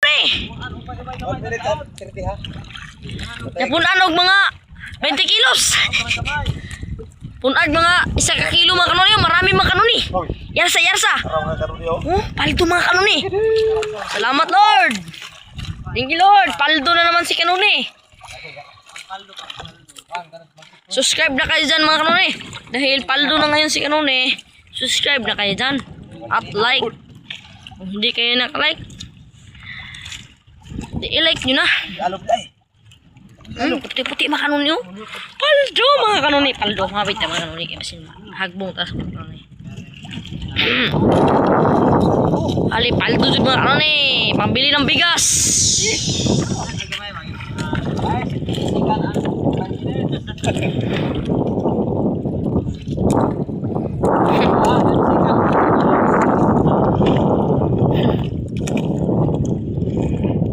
kanuni. Napunan og mga 20 kilos. Punag mga 1 kilo mga kanuni, marami mga kanuni. Yarsa. Oh, paldo mga kanuni. Salamat Lord. Thank you Lord. Paldo na naman si kanuni. Subscribe na kayo dyan mga kanuni. Dahil paldo na ngayon si kanuni. Subscribe na kayo dyan. At like. Kung hindi kayo nakalike, i-like nyo na. Puti-puti mga kanuni oh. Paldo mga kanuni. Paldo. Mabit na mga kanuni. Hagbong tas mga kanuni. Ali, paldo dyan mga kanuni. Pambili ng bigas.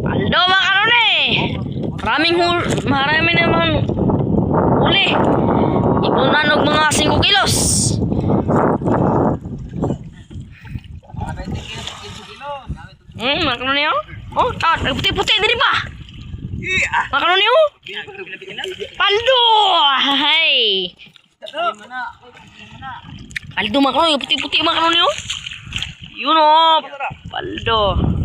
Paldo mga kanuni. Marami naman huli. Ipunan og mga 5 kilos. Mga kanuni oh. Oh, puti-puti diri pa. Mga kanuni oh. Paldo. Hay. Paldo mga kanuni, puti-puti mga kanuni oh. Yun oh. Paldo.